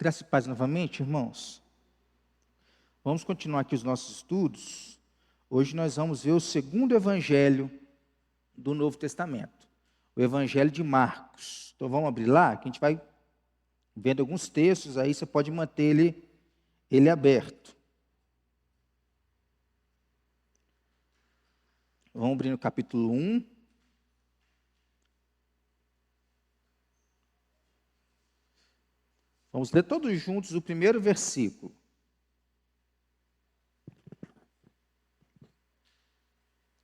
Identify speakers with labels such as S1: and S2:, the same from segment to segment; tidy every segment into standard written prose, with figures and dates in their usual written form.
S1: Graça e paz novamente, irmãos. Vamos continuar aqui os nossos estudos. Hoje nós vamos ver o segundo evangelho do Novo Testamento, o evangelho de Marcos. Então vamos abrir lá, que a gente vai vendo alguns textos, aí você pode manter ele aberto. Vamos abrir no capítulo 1. Vamos ler todos juntos o primeiro versículo.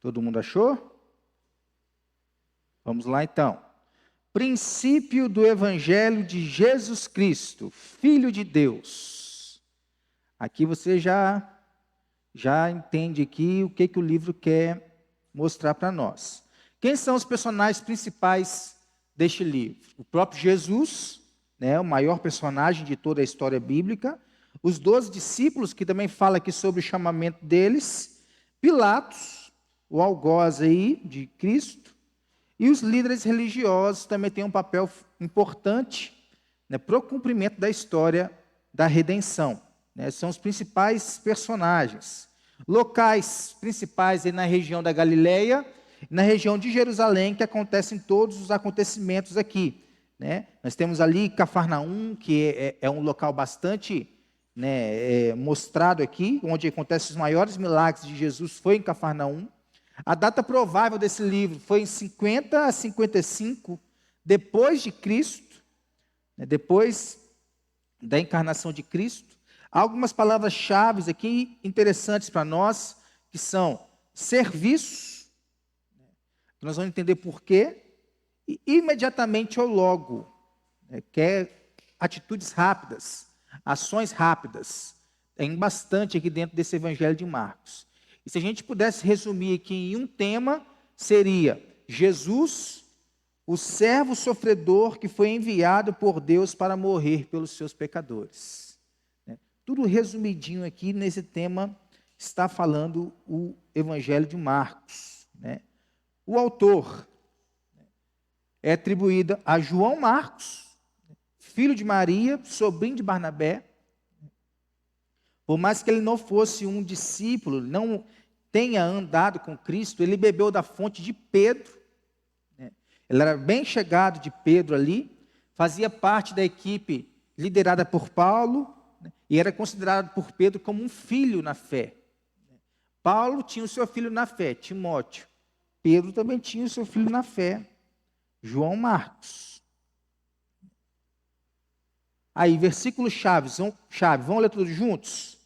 S1: Todo mundo achou? Vamos lá então. Princípio do Evangelho de Jesus Cristo, Filho de Deus. Aqui você já entende aqui o que o livro quer mostrar para nós. Quem são os personagens principais deste livro? O próprio Jesus, o maior personagem de toda a história bíblica. Os 12 discípulos, que também fala aqui sobre o chamamento deles. Pilatos, o algoz aí de Cristo. E os líderes religiosos também têm um papel importante para o cumprimento da história da redenção. São os principais personagens. Locais principais aí na região da Galileia, na região de Jerusalém, que acontecem todos os acontecimentos aqui. Nós temos ali Cafarnaum, que é um local bastante mostrado aqui, onde acontecem os maiores milagres de Jesus, foi em Cafarnaum. A data provável desse livro foi em 50 a 55 depois de Cristo, depois da encarnação de Cristo. Há algumas palavras-chave aqui interessantes para nós, que são serviços, nós vamos entender por quê, e imediatamente ou logo, que é atitudes rápidas, ações rápidas. Tem bastante aqui dentro desse evangelho de Marcos. E se a gente pudesse resumir aqui em um tema, seria Jesus, o servo sofredor que foi enviado por Deus para morrer pelos seus pecadores. Tudo resumidinho aqui nesse tema está falando o evangelho de Marcos. O autor é atribuído a João Marcos, filho de Maria, sobrinho de Barnabé. Por mais que ele não fosse um discípulo, não tenha andado com Cristo, ele bebeu da fonte de Pedro. Ele era bem chegado de Pedro ali, fazia parte da equipe liderada por Paulo, e era considerado por Pedro como um filho na fé. Paulo tinha o seu filho na fé, Timóteo. Pedro também tinha o seu filho na fé, João Marcos. Aí, versículo chave, vamos ler todos juntos?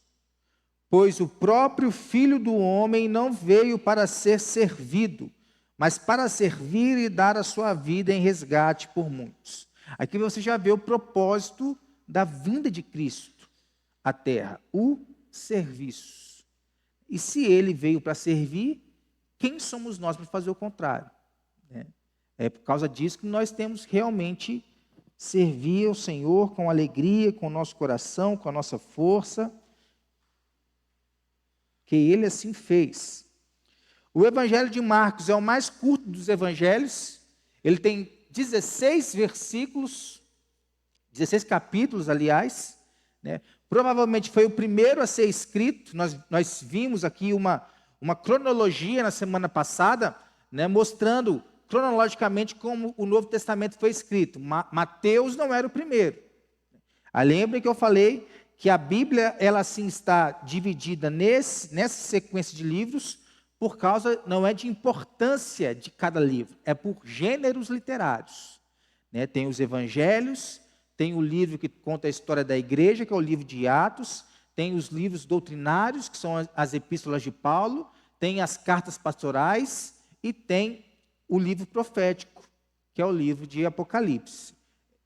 S1: Pois o próprio Filho do Homem não veio para ser servido, mas para servir e dar a sua vida em resgate por muitos. Aqui você já vê o propósito da vinda de Cristo à terra, o serviço. E se ele veio para servir, quem somos nós para fazer o contrário? É por causa disso que nós temos realmente servir ao Senhor com alegria, com o nosso coração, com a nossa força, que ele assim fez. O evangelho de Marcos é o mais curto dos evangelhos, ele tem 16 versículos, 16 capítulos, aliás, Provavelmente foi o primeiro a ser escrito. Nós vimos aqui uma cronologia na semana passada, mostrando cronologicamente como o Novo Testamento foi escrito. Mateus não era o primeiro. Lembrem que eu falei que a Bíblia, ela assim está dividida nessa sequência de livros, por causa, não é de importância de cada livro, é por gêneros literários. Tem os evangelhos, tem o livro que conta a história da igreja, que é o livro de Atos, tem os livros doutrinários, que são as epístolas de Paulo, tem as cartas pastorais e tem o livro profético, que é o livro de Apocalipse.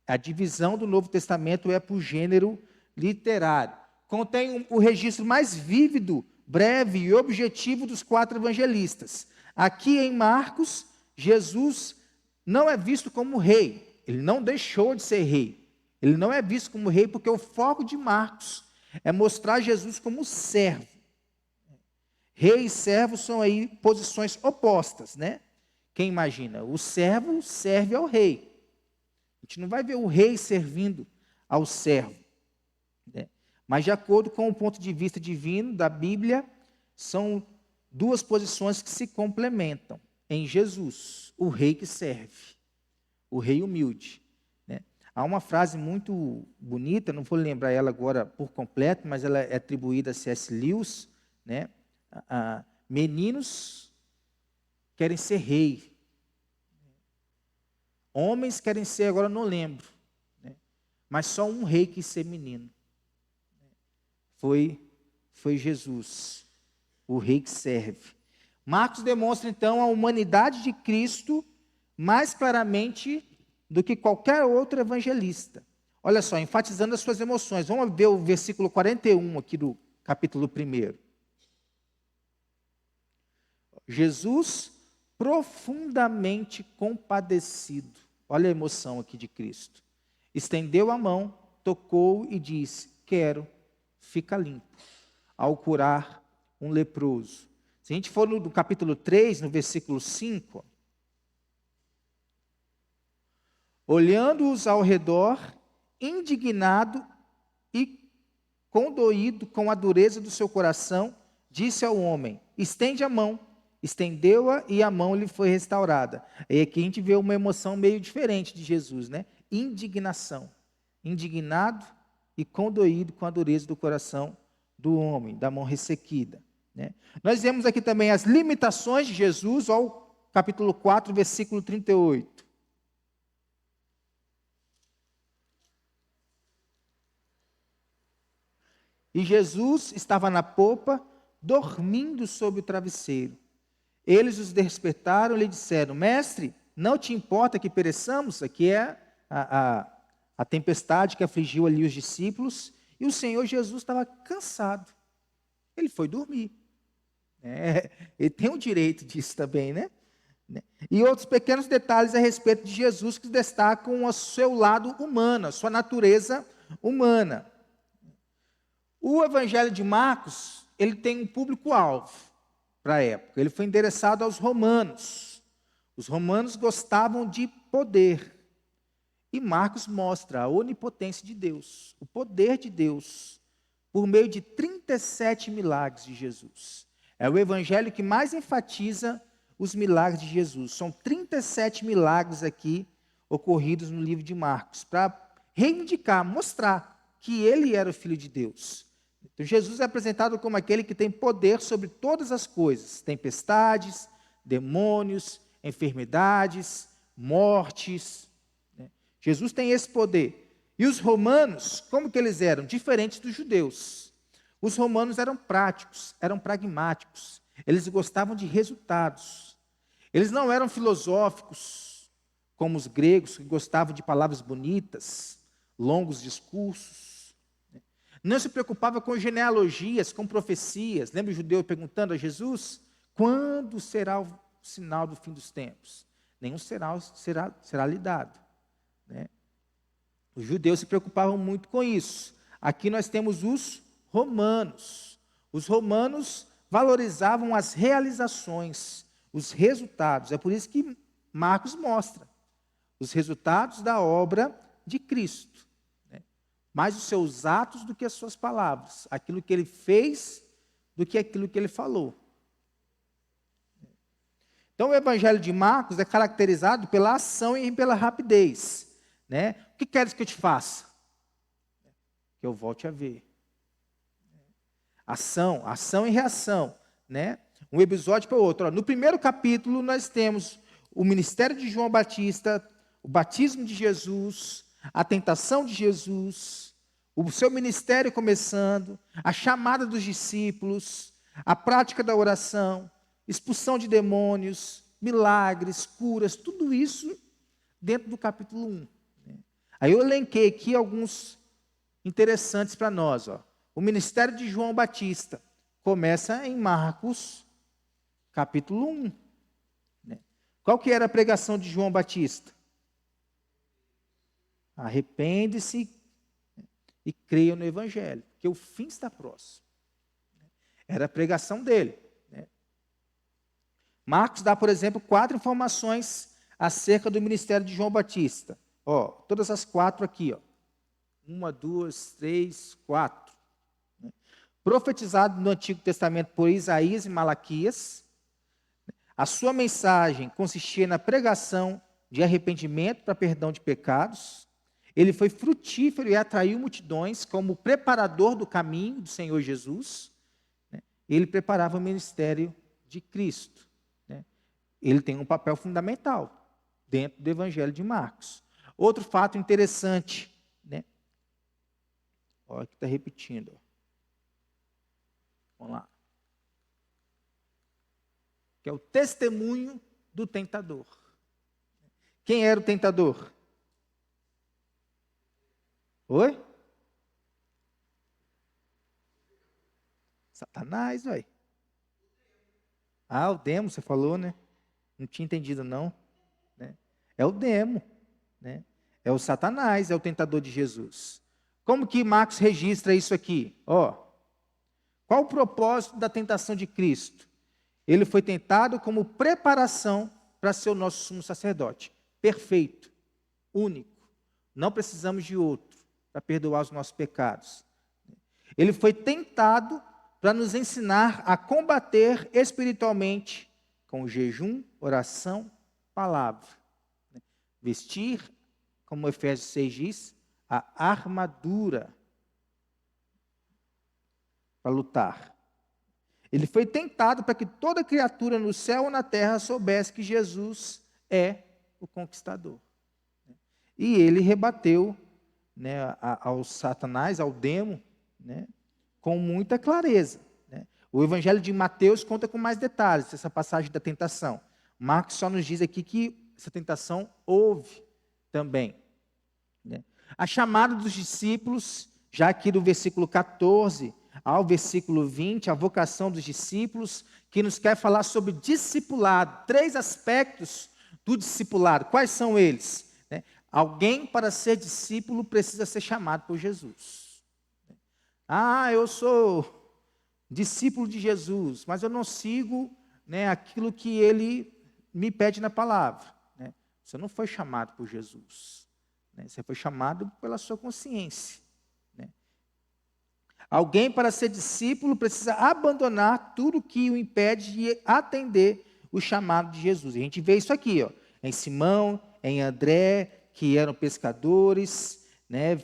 S1: A divisão do Novo Testamento é por gênero literário. Contém o registro mais vívido, breve e objetivo dos 4 evangelistas. Aqui em Marcos, Jesus não é visto como rei, ele não deixou de ser rei. Ele não é visto como rei porque o foco de Marcos é mostrar Jesus como servo. Rei e servo são aí posições opostas, Quem imagina? O servo serve ao rei. A gente não vai ver o rei servindo ao servo. Mas, de acordo com o ponto de vista divino da Bíblia, são duas posições que se complementam em Jesus, o rei que serve, o rei humilde. Né? Há uma frase muito bonita, não vou lembrar ela agora por completo, mas ela é atribuída a C.S. Lewis, né? Meninos querem ser rei, homens querem ser, agora não lembro, né? Mas só um rei quis ser menino. Foi Jesus, o rei que serve. Marcos demonstra, então, a humanidade de Cristo mais claramente do que qualquer outro evangelista. Olha só, enfatizando as suas emoções. Vamos ver o versículo 41 aqui do capítulo 1. Jesus profundamente compadecido. Olha a emoção aqui de Cristo. Estendeu a mão, tocou e disse: quero, fica limpo. Ao curar um leproso. Se a gente for no capítulo 3, no versículo 5, olhando-os ao redor, indignado e condoído com a dureza do seu coração, disse ao homem: estende a mão. Estendeu-a e a mão lhe foi restaurada. E aqui a gente vê uma emoção meio diferente de Jesus, né? Indignação. Indignado e condoído com a dureza do coração do homem, da mão ressequida. Né? Nós vemos aqui também as limitações de Jesus, ao capítulo 4, versículo 38. E Jesus estava na popa, dormindo sobre o travesseiro. Eles os despertaram e lhe disseram: mestre, não te importa que pereçamos? Aqui é a tempestade que afligiu ali os discípulos. E o Senhor Jesus estava cansado. Ele foi dormir. Ele tem o direito disso também, né? E outros pequenos detalhes a respeito de Jesus que destacam o seu lado humano, a sua natureza humana. O Evangelho de Marcos, ele tem um público-alvo para a época. Ele foi endereçado aos romanos. Os romanos gostavam de poder. E Marcos mostra a onipotência de Deus, o poder de Deus, por meio de 37 milagres de Jesus. É o evangelho que mais enfatiza os milagres de Jesus. São 37 milagres aqui ocorridos no livro de Marcos, para reivindicar, mostrar que ele era o Filho de Deus. Então, Jesus é apresentado como aquele que tem poder sobre todas as coisas: tempestades, demônios, enfermidades, mortes. Jesus tem esse poder. E os romanos, como que eles eram? Diferentes dos judeus. Os romanos eram práticos, eram pragmáticos. Eles gostavam de resultados. Eles não eram filosóficos, como os gregos, que gostavam de palavras bonitas, longos discursos. Não se preocupava com genealogias, com profecias. Lembra o judeu perguntando a Jesus: quando será o sinal do fim dos tempos? Nenhum sinal será lhe dado. Os judeus se preocupavam muito com isso. Aqui nós temos os romanos. Os romanos valorizavam as realizações, os resultados. É por isso que Marcos mostra os resultados da obra de Cristo. Mais os seus atos do que as suas palavras. Aquilo que ele fez do que aquilo que ele falou. Então o evangelho de Marcos é caracterizado pela ação e pela rapidez. O que queres que eu te faça? Que eu volte a ver. Ação e reação. Um episódio para o outro. No primeiro capítulo nós temos o ministério de João Batista, o batismo de Jesus, a tentação de Jesus, o seu ministério começando, a chamada dos discípulos, a prática da oração, expulsão de demônios, milagres, curas, tudo isso dentro do capítulo 1. Aí eu elenquei aqui alguns interessantes para nós. O ministério de João Batista começa em Marcos, capítulo 1. Qual que era a pregação de João Batista? Arrepende-se e creia no Evangelho, porque o fim está próximo. Era a pregação dele. Marcos dá, por exemplo, 4 informações acerca do ministério de João Batista. Todas as 4 aqui. 1, 2, 3, 4. profetizado no Antigo Testamento por Isaías e Malaquias. A sua mensagem consistia na pregação de arrependimento para perdão de pecados. Ele foi frutífero e atraiu multidões como preparador do caminho do Senhor Jesus. Ele preparava o ministério de Cristo. Ele tem um papel fundamental dentro do Evangelho de Marcos. Outro fato interessante, olha que está repetindo. Vamos lá. Que é o testemunho do tentador. Quem era o tentador? Oi? Satanás, ué. Ah, o demo, você falou, né? Não tinha entendido, não. É o demo, É o Satanás, é o tentador de Jesus. Como que Marcos registra isso aqui? Qual o propósito da tentação de Cristo? Ele foi tentado como preparação para ser o nosso sumo sacerdote. Perfeito, único. Não precisamos de outro para perdoar os nossos pecados. Ele foi tentado para nos ensinar a combater espiritualmente com jejum, oração, palavra. Vestir, como Efésios 6 diz, a armadura para lutar. Ele foi tentado para que toda criatura no céu ou na terra soubesse que Jesus é o conquistador. E ele rebateu ao Satanás, ao demo, com muita clareza. O Evangelho de Mateus conta com mais detalhes essa passagem da tentação. Marcos só nos diz aqui que essa tentação houve também. A chamada dos discípulos, já aqui do versículo 14 ao versículo 20, a vocação dos discípulos, que nos quer falar sobre discipulado. 3 aspectos do discipulado. Quais são eles? Alguém, para ser discípulo, precisa ser chamado por Jesus. Eu sou discípulo de Jesus, mas eu não sigo aquilo que ele me pede na palavra. Você não foi chamado por Jesus. Você foi chamado pela sua consciência. Alguém, para ser discípulo, precisa abandonar tudo que o impede de atender o chamado de Jesus. A gente vê isso aqui, em Simão, em André, que eram pescadores,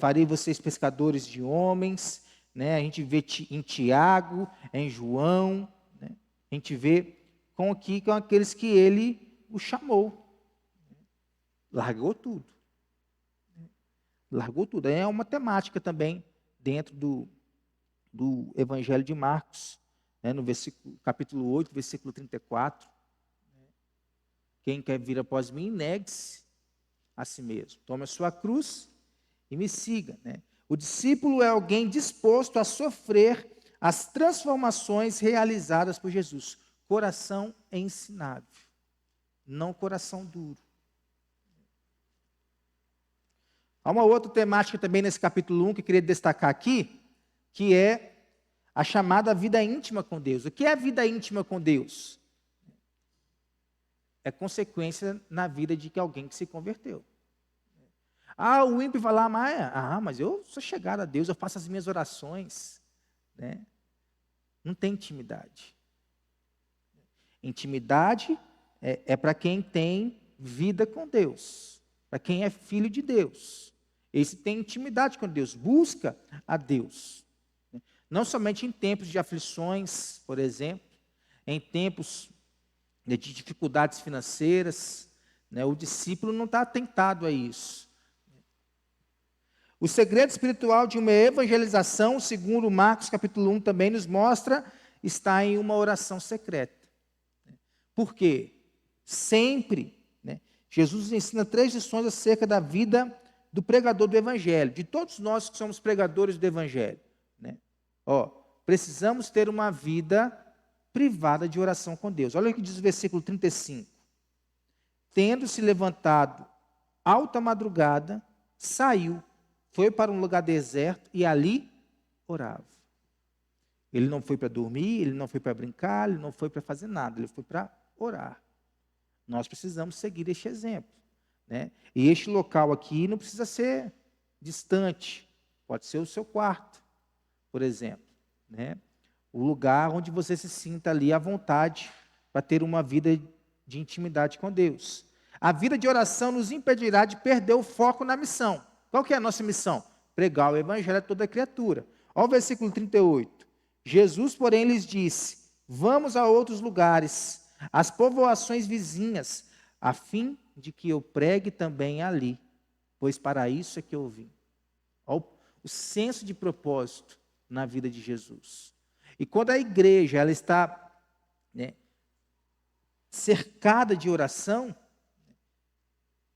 S1: farei vocês pescadores de homens. A gente vê em Tiago, em João, a gente vê com aqueles que ele o chamou. Largou tudo. Largou tudo. É uma temática também dentro do Evangelho de Marcos, no capítulo 8, versículo 34. Quem quer vir após mim, negue-se a si mesmo. Tome a sua cruz e me siga. O discípulo é alguém disposto a sofrer as transformações realizadas por Jesus. Coração ensinável, não coração duro. Há uma outra temática também nesse capítulo 1 que eu queria destacar aqui, que é a chamada vida íntima com Deus. O que é a vida íntima com Deus? É consequência na vida de alguém que se converteu. O ímpio vai lá, mas eu sou chegado a Deus, eu faço as minhas orações. Não tem intimidade. Intimidade é para quem tem vida com Deus, para quem é filho de Deus. Esse tem intimidade com Deus, busca a Deus. Não somente em tempos de aflições, por exemplo, em tempos de dificuldades financeiras, o discípulo não está atentado a isso. O segredo espiritual de uma evangelização, segundo Marcos capítulo 1 também nos mostra, está em uma oração secreta. Por quê? Sempre, Jesus ensina 3 lições acerca da vida do pregador do Evangelho, de todos nós que somos pregadores do Evangelho. Precisamos ter uma vida privada de oração com Deus. Olha o que diz o versículo 35. Tendo se levantado alta madrugada, saiu, foi para um lugar deserto e ali orava. Ele não foi para dormir, ele não foi para brincar, ele não foi para fazer nada, ele foi para orar. Nós precisamos seguir este exemplo. E este local aqui não precisa ser distante, pode ser o seu quarto, por exemplo. o lugar onde você se sinta ali à vontade para ter uma vida de intimidade com Deus. A vida de oração nos impedirá de perder o foco na missão. Qual que é a nossa missão? Pregar o evangelho a toda criatura. Olha o versículo 38. Jesus, porém, lhes disse: vamos a outros lugares, às povoações vizinhas, a fim de que eu pregue também ali, pois para isso é que eu vim. Olha o senso de propósito na vida de Jesus. E quando a igreja ela está, né, cercada de oração,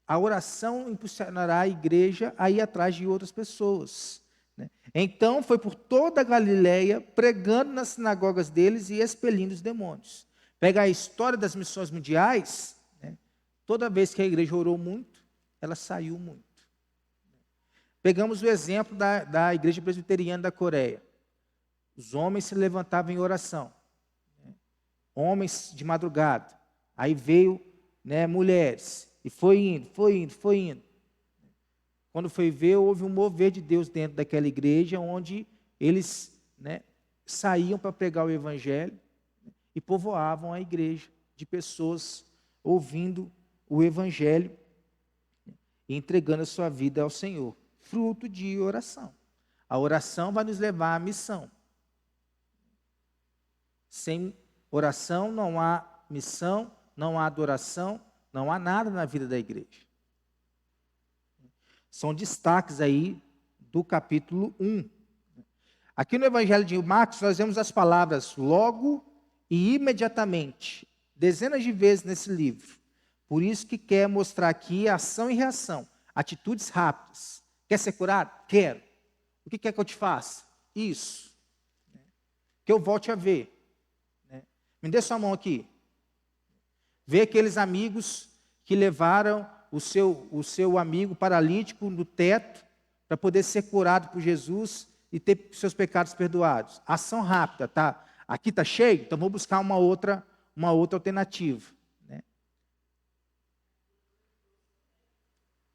S1: a oração impulsionará a igreja a ir atrás de outras pessoas. Então foi por toda a Galileia, pregando nas sinagogas deles e expelindo os demônios. Pega a história das missões mundiais, toda vez que a igreja orou muito, ela saiu muito. Pegamos o exemplo da igreja presbiteriana da Coreia. Os homens se levantavam em oração. Homens de madrugada. Aí veio, mulheres. E foi indo. Quando foi ver, houve um mover de Deus dentro daquela igreja, onde eles saíam para pregar o evangelho e povoavam a igreja de pessoas ouvindo o evangelho e entregando a sua vida ao Senhor. Fruto de oração. A oração vai nos levar à missão. Sem oração não há missão, não há adoração, não há nada na vida da igreja. São destaques aí do capítulo 1. Aqui no Evangelho de Marcos nós vemos as palavras logo e imediatamente, dezenas de vezes nesse livro. Por isso que quer mostrar aqui ação e reação, atitudes rápidas. Quer ser curado? Quero. O que quer que eu te faça? Isso. Que eu volte a ver. Me dê sua mão aqui. Vê aqueles amigos que levaram o seu amigo paralítico no teto para poder ser curado por Jesus e ter seus pecados perdoados. Ação rápida, tá? Aqui está cheio, então vou buscar uma outra alternativa.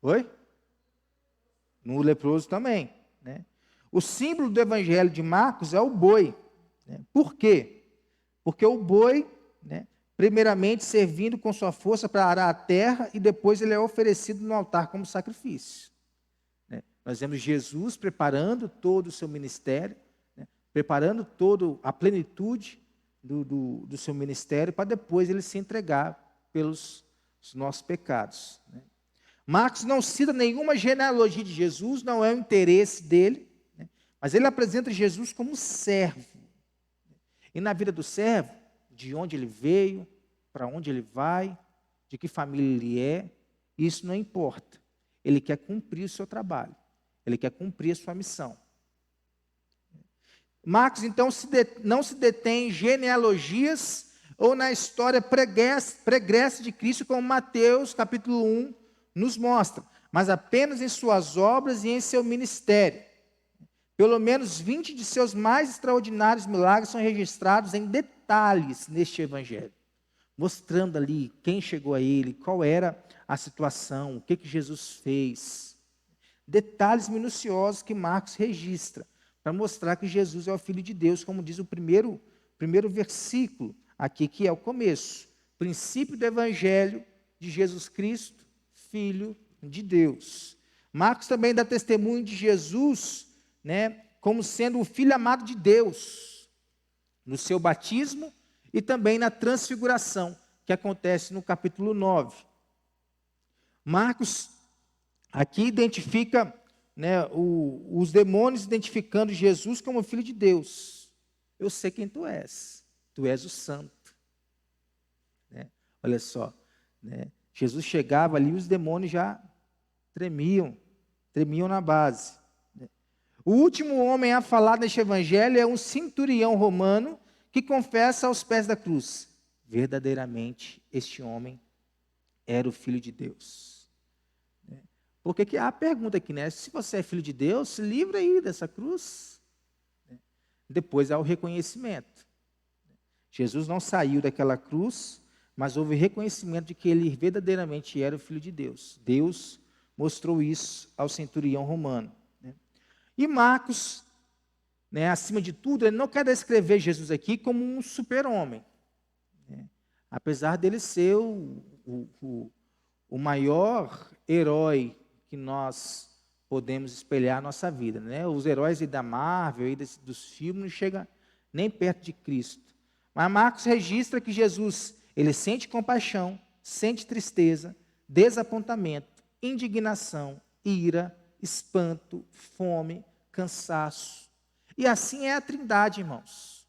S1: Oi? No leproso também. O símbolo do evangelho de Marcos é o boi. Por quê? Porque o boi, primeiramente servindo com sua força para arar a terra e depois ele é oferecido no altar como sacrifício. Nós vemos Jesus preparando todo o seu ministério, preparando toda a plenitude do seu ministério para depois ele se entregar pelos nossos pecados. Marcos não cita nenhuma genealogia de Jesus, não é o interesse dele, mas ele apresenta Jesus como servo. E na vida do servo, de onde ele veio, para onde ele vai, de que família ele é, isso não importa. Ele quer cumprir o seu trabalho, ele quer cumprir a sua missão. Marcos, então, não se detém em genealogias ou na história pregressa de Cristo, como Mateus, capítulo 1, nos mostra, mas apenas em suas obras e em seu ministério. Pelo menos 20 de seus mais extraordinários milagres são registrados em detalhes neste evangelho, mostrando ali quem chegou a ele, qual era a situação, o que Jesus fez. Detalhes minuciosos que Marcos registra, para mostrar que Jesus é o Filho de Deus, como diz o primeiro versículo aqui, que é o começo. Princípio do evangelho de Jesus Cristo, Filho de Deus. Marcos também dá testemunho de Jesus, como sendo o Filho amado de Deus, no seu batismo e também na transfiguração, que acontece no capítulo 9. Marcos aqui identifica os demônios identificando Jesus como Filho de Deus. Eu sei quem tu és o Santo. Olha só, Jesus chegava ali, os demônios já tremiam na base. O último homem a falar neste evangelho é um centurião romano que confessa aos pés da cruz: verdadeiramente este homem era o Filho de Deus. Porque há a pergunta aqui, se você é filho de Deus, se livra aí dessa cruz. Depois há o reconhecimento. Jesus não saiu daquela cruz, mas houve reconhecimento de que ele verdadeiramente era o Filho de Deus. Deus mostrou isso ao centurião romano. E Marcos né, acima de tudo, ele não quer descrever Jesus aqui como um super-homem, né? Apesar dele ser o maior herói que nós podemos espelhar a nossa vida, né? Os heróis da Marvel e dos filmes não chegam nem perto de Cristo. Mas Marcos registra que Jesus, ele sente compaixão, sente tristeza, desapontamento, indignação, ira, espanto, fome, cansaço. E assim é a Trindade, irmãos.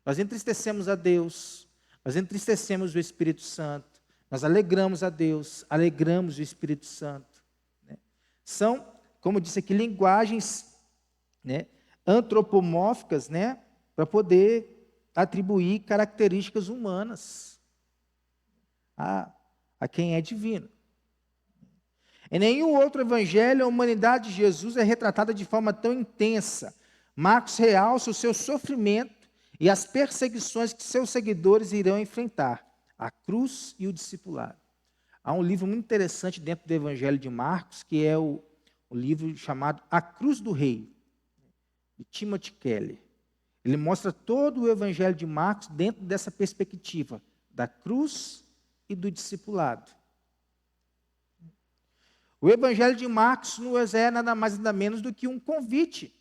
S1: Nós entristecemos a Deus, nós entristecemos o Espírito Santo, nós alegramos a Deus, alegramos o Espírito Santo, né? São, como eu disse aqui, linguagens, né, antropomórficas, né, para poder atribuir características humanas a quem é divino. Em nenhum outro evangelho a humanidade de Jesus é retratada de forma tão intensa. Marcos realça o seu sofrimento e as perseguições que seus seguidores irão enfrentar, a cruz e o discipulado. Há um livro muito interessante dentro do evangelho de Marcos, que é o livro chamado A Cruz do Rei, de Timothy Keller. Ele mostra todo o evangelho de Marcos dentro dessa perspectiva, da cruz e do discipulado. O evangelho de Marcos não é nada mais nada menos do que um convite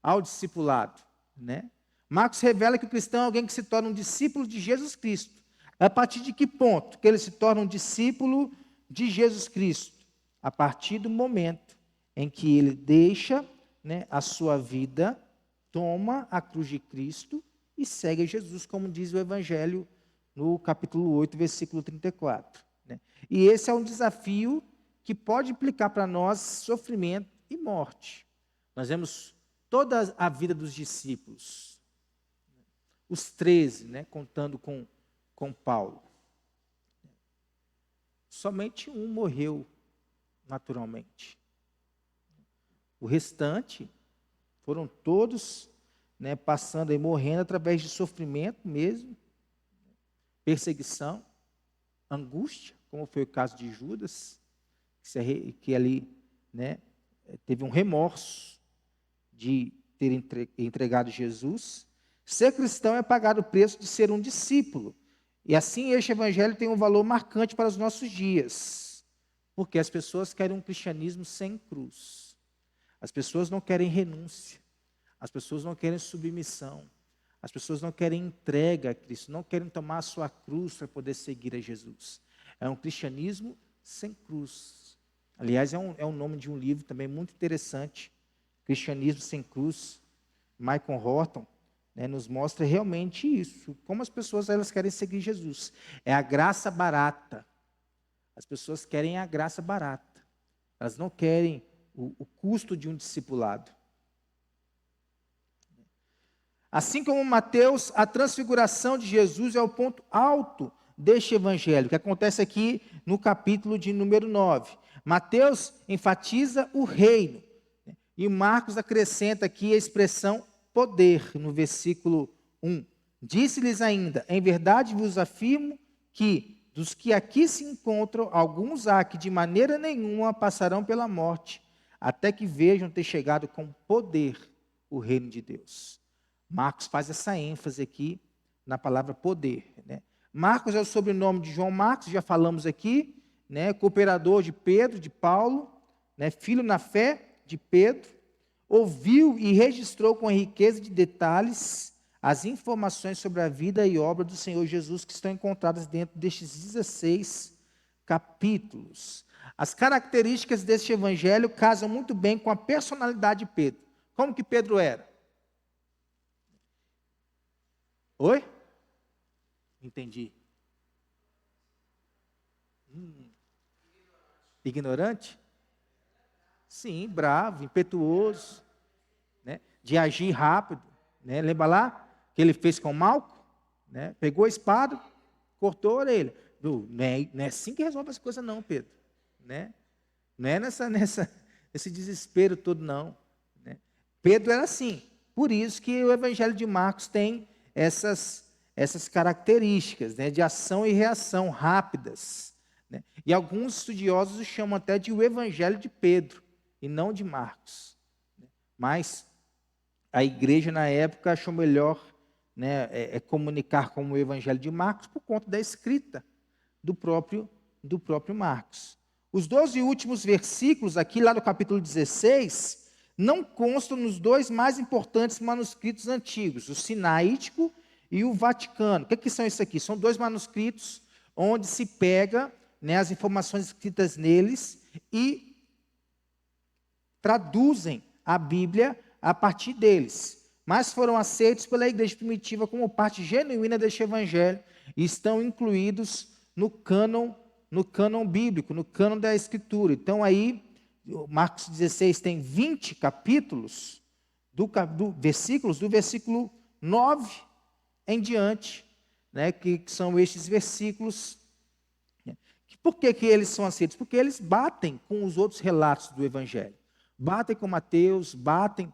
S1: ao discipulado, né? Marcos revela que o cristão é alguém que se torna um discípulo de Jesus Cristo. A partir de que ponto que ele se torna um discípulo de Jesus Cristo? A partir do momento em que ele deixa, né, a sua vida, toma a cruz de Cristo e segue Jesus, como diz o Evangelho no capítulo 8, versículo 34. Né? E esse é um desafio que pode implicar para nós sofrimento e morte. Nós vemos toda a vida dos discípulos, os 13, né, contando com Paulo. Somente um morreu naturalmente. O restante foram todos, né, passando e morrendo através de sofrimento mesmo, perseguição, angústia, como foi o caso de Judas, que ali, né, teve um remorso de ter entregado Jesus. Ser cristão é pagar o preço de ser um discípulo. E assim este evangelho tem um valor marcante para os nossos dias, porque as pessoas querem um cristianismo sem cruz. As pessoas não querem renúncia, as pessoas não querem submissão, as pessoas não querem entrega a Cristo, não querem tomar a sua cruz para poder seguir a Jesus. É um cristianismo sem cruz. Aliás, é um nome de um livro também muito interessante, Cristianismo Sem Cruz. Michael Horton, né, nos mostra realmente isso, como as pessoas elas querem seguir Jesus. É a graça barata. As pessoas querem a graça barata. Elas não querem o custo de um discipulado. Assim como Mateus, a transfiguração de Jesus é o ponto alto deste evangelho, que acontece aqui no capítulo de número 9. Mateus enfatiza o reino, né? E Marcos acrescenta aqui a expressão poder, no versículo 1. Disse-lhes ainda, em verdade vos afirmo que dos que aqui se encontram, alguns há que de maneira nenhuma passarão pela morte, até que vejam ter chegado com poder o reino de Deus. Marcos faz essa ênfase aqui na palavra poder, né? Marcos é o sobrenome de João Marcos, já falamos aqui, né? Cooperador de Pedro, de Paulo, né? Filho na fé de Pedro, ouviu e registrou com riqueza de detalhes as informações sobre a vida e obra do Senhor Jesus que estão encontradas dentro destes 16 capítulos. As características deste evangelho casam muito bem com a personalidade de Pedro. Como que Pedro era? Oi? Entendi. Ignorante? Sim, bravo, impetuoso, né? De agir rápido, né? Lembra lá que ele fez com Malco? Né? Pegou a espada, cortou a orelha. Não é assim que resolve as coisas não, Pedro. Né? Não é nesse desespero todo não. Né? Pedro era assim. Por isso que o evangelho de Marcos tem essas características, né, de ação e reação rápidas, né? E alguns estudiosos o chamam até de o evangelho de Pedro, e não de Marcos. Mas a igreja na época achou melhor, né, comunicar como o Evangelho de Marcos por conta da escrita do próprio Marcos. Os 12 últimos versículos aqui, lá do capítulo 16, não constam nos dois mais importantes manuscritos antigos, o Sinaítico e o Vaticano. O que são isso aqui? São dois manuscritos onde se pega, né, as informações escritas neles e traduzem a Bíblia a partir deles. Mas foram aceitos pela igreja primitiva como parte genuína deste evangelho e estão incluídos no cânon bíblico, no cânon da Escritura. Então aí, Marcos 16 tem 20 capítulos, versículos, do versículo 9 em diante, né, que são estes versículos. Por que eles são aceitos? Porque eles batem com os outros relatos do Evangelho. Batem com Mateus, batem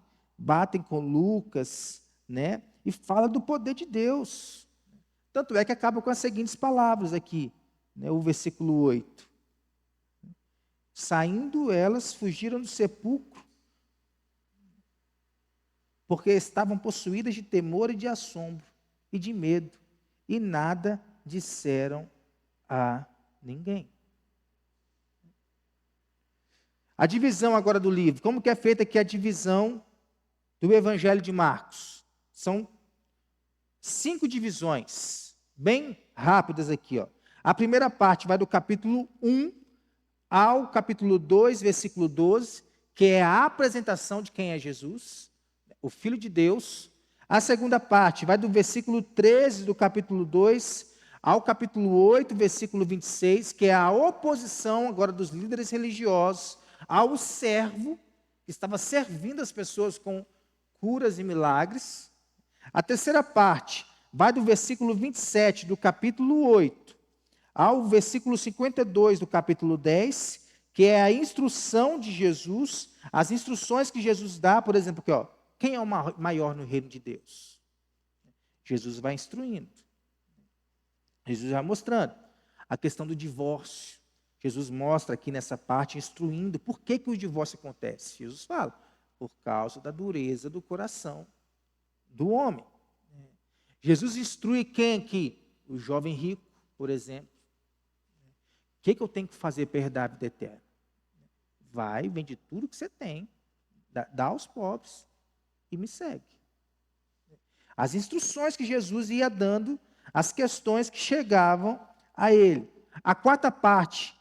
S1: com Lucas, né, e fala do poder de Deus. Tanto é que acaba com as seguintes palavras aqui, né, o versículo 8. Saindo elas, fugiram do sepulcro, porque estavam possuídas de temor e de assombro, e de medo, e nada disseram a ninguém. A divisão agora do livro. Como que é feita aqui a divisão do Evangelho de Marcos? São 5 divisões, bem rápidas aqui, ó. A primeira parte vai do capítulo 1 ao capítulo 2, versículo 12, que é a apresentação de quem é Jesus, o Filho de Deus. A segunda parte vai do versículo 13 do capítulo 2 ao capítulo 8, versículo 26, que é a oposição agora dos líderes religiosos ao servo que estava servindo as pessoas com curas e milagres. A terceira parte vai do versículo 27 do capítulo 8 ao versículo 52 do capítulo 10, que é a instrução de Jesus, as instruções que Jesus dá, por exemplo, aqui, ó, quem é o maior no reino de Deus? Jesus vai instruindo. Jesus vai mostrando a questão do divórcio. Jesus mostra aqui nessa parte, instruindo por que o divórcio acontece. Jesus fala, por causa da dureza do coração do homem. Jesus instrui quem aqui? O jovem rico, por exemplo. O que eu tenho que fazer para herdar a vida eterna? Vai, vende tudo que você tem, dá aos pobres e me segue. As instruções que Jesus ia dando, as questões que chegavam a ele. A quarta parte,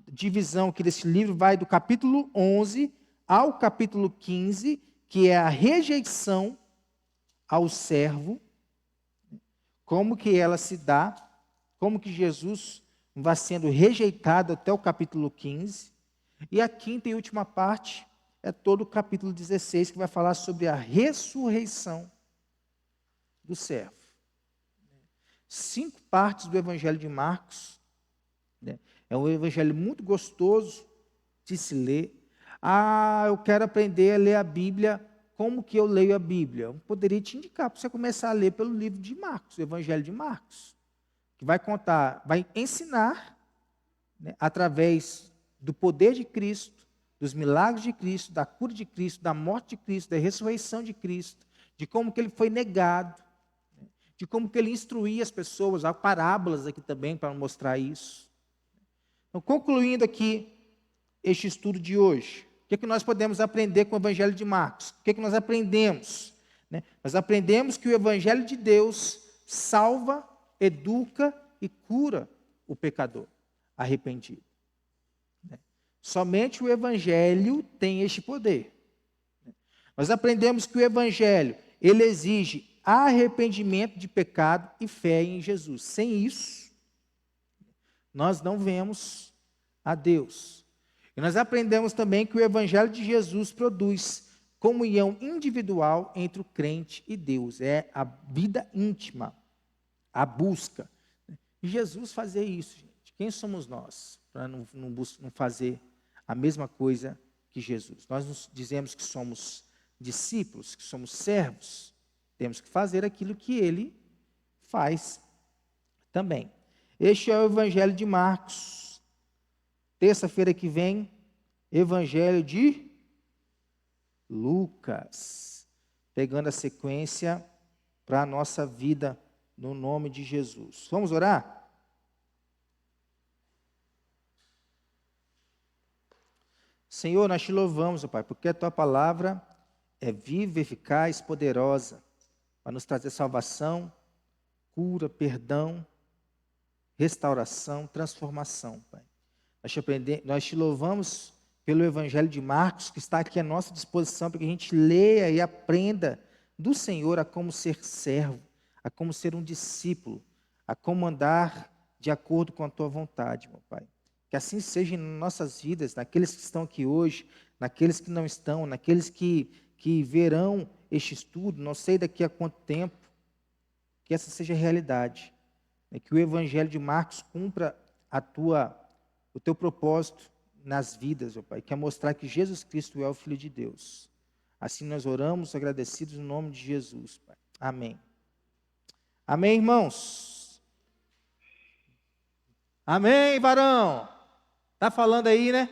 S1: divisão aqui desse livro, vai do capítulo 11 ao capítulo 15, que é a rejeição ao servo, como que ela se dá, como que Jesus vai sendo rejeitado até o capítulo 15. E a quinta e última parte é todo o capítulo 16, que vai falar sobre a ressurreição do servo. 5 partes do Evangelho de Marcos, né? É um evangelho muito gostoso de se ler. Eu quero aprender a ler a Bíblia. Como que eu leio a Bíblia? Eu poderia te indicar para você começar a ler pelo livro de Marcos, o Evangelho de Marcos, que vai contar, vai ensinar, né, através do poder de Cristo, dos milagres de Cristo, da cura de Cristo, da morte de Cristo, da ressurreição de Cristo, de como que ele foi negado, né, de como que ele instruía as pessoas. Há parábolas aqui também para mostrar isso. Então, concluindo aqui este estudo de hoje, o que nós podemos aprender com o Evangelho de Marcos? O que nós aprendemos? Né? Nós aprendemos que o Evangelho de Deus salva, educa e cura o pecador arrependido. Né? Somente o Evangelho tem este poder. Nós aprendemos que o Evangelho, ele exige arrependimento de pecado e fé em Jesus. Sem isso, nós não vemos a Deus. E nós aprendemos também que o Evangelho de Jesus produz comunhão individual entre o crente e Deus. É a vida íntima, a busca. E Jesus fazia isso, gente. Quem somos nós para não fazer a mesma coisa que Jesus? Nós nos dizemos que somos discípulos, que somos servos. Temos que fazer aquilo que ele faz também. Este é o Evangelho de Marcos. Terça-feira que vem, Evangelho de Lucas. pegando a sequência para a nossa vida, no nome de Jesus. Vamos orar? Senhor, nós te louvamos, ó Pai, porque a Tua palavra é viva, eficaz, poderosa, para nos trazer salvação, cura, perdão, restauração, transformação, Pai. Nós te louvamos pelo Evangelho de Marcos, que está aqui à nossa disposição, para que a gente leia e aprenda do Senhor a como ser servo, a como ser um discípulo, a como andar de acordo com a Tua vontade, meu Pai. Que assim seja em nossas vidas, naqueles que estão aqui hoje, naqueles que não estão, naqueles que verão este estudo, não sei daqui a quanto tempo, que essa seja a realidade. Que o Evangelho de Marcos cumpra o Teu propósito nas vidas, ó Pai, que é mostrar que Jesus Cristo é o Filho de Deus. Assim nós oramos, agradecidos no nome de Jesus, Pai. Amém. Amém, irmãos? Amém, varão? Tá falando aí, né?